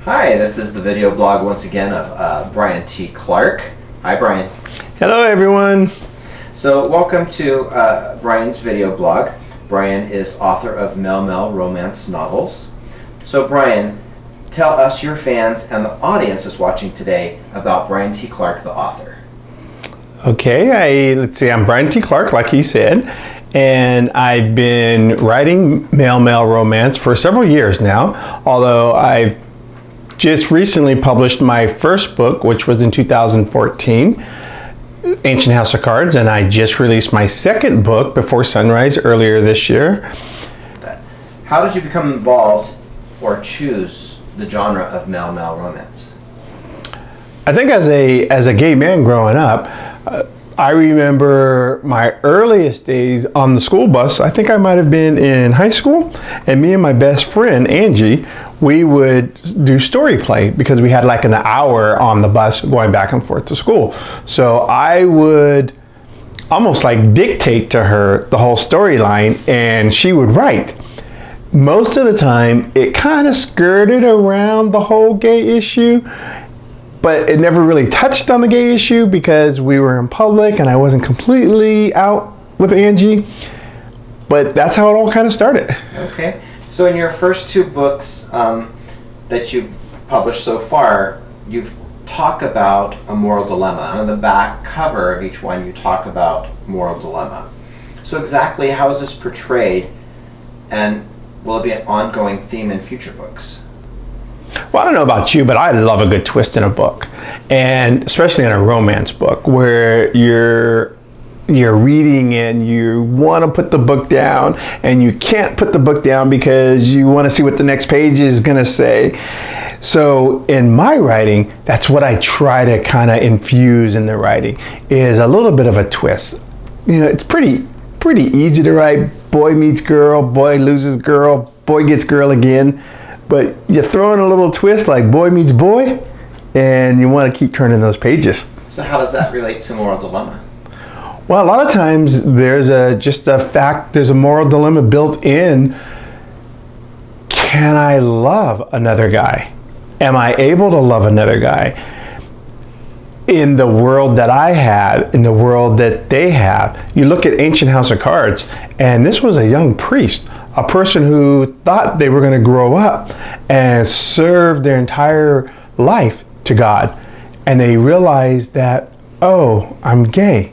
Hi, this is the video blog once again of Bryan T. Clark. Hi, Bryan. Hello, everyone. So, welcome to Bryan's video blog. Bryan is author of Male romance novels. So, Bryan, tell us, your fans, and the audience that's watching today about Bryan T. Clark, the author. Okay, let's see. I'm Bryan T. Clark, like he said, and I've been writing male romance for several years now. Although I've just recently published my first book, which was in 2014, Ancient House of Cards, and I just released my second book, Before Sunrise, earlier this year. How did you become involved or choose the genre of male romance? I think as a gay man growing up, I remember my earliest days on the school bus. I think I might have been in high school, and me and my best friend, Angie, we would do story play because we had like an hour on the bus going back and forth to school. So I would almost like dictate to her the whole storyline, and she would write. Most of the time, it kind of skirted around the whole gay issue, but it never really touched on the gay issue because we were in public and I wasn't completely out with Angie. But that's how it all kind of started. Okay. So in your first two books that you've published so far, you've talked about a moral dilemma. And on the back cover of each one, you talk about moral dilemma. So exactly how is this portrayed, and will it be an ongoing theme in future books? Well, I don't know about you, but I love a good twist in a book, and especially in a romance book where you're reading and you want to put the book down and you can't put the book down because you want to see what the next page is going to say. So in my writing, that's what I try to kind of infuse in the writing, is a little bit of a twist. You know, it's pretty easy to write boy meets girl, boy loses girl, boy gets girl again. But you throw in a little twist like boy meets boy, and you want to keep turning those pages. So how does that relate to moral dilemma? Well, a lot of times there's a moral dilemma built in. Can I love another guy? Am I able to love another guy? In the world that I have, in the world that they have. You look at Ancient House of Cards, and this was a young priest, a person who thought they were going to grow up and serve their entire life to God. And they realized that, oh, I'm gay.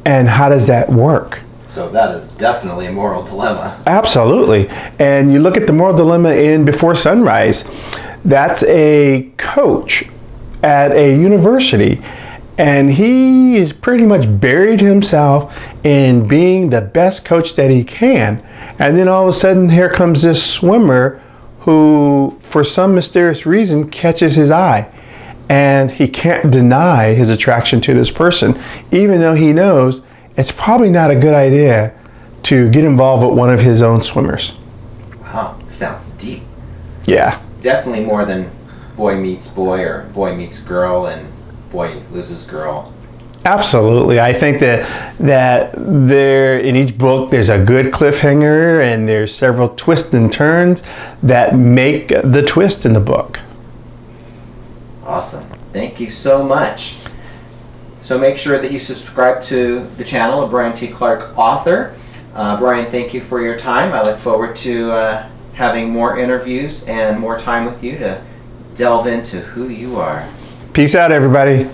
And how does that work? So that is definitely a moral dilemma. Absolutely. And you look at the moral dilemma in Before Sunrise. That's a coach at a university, and he is pretty much buried himself in being the best coach that he can. And then all of a sudden, here comes this swimmer who, for some mysterious reason, catches his eye. And he can't deny his attraction to this person, even though he knows it's probably not a good idea to get involved with one of his own swimmers. Wow, sounds deep. Yeah. Definitely more than boy meets boy or boy meets girl and boy loses girl. Absolutely. I think that there, in each book, there's a good cliffhanger, and there's several twists and turns that make the twist in the book. Awesome. Thank you so much. So make sure that you subscribe to the channel of Bryan T. Clark, author. Bryan, thank you for your time. I look forward to having more interviews and more time with you to delve into who you are. Peace out, everybody.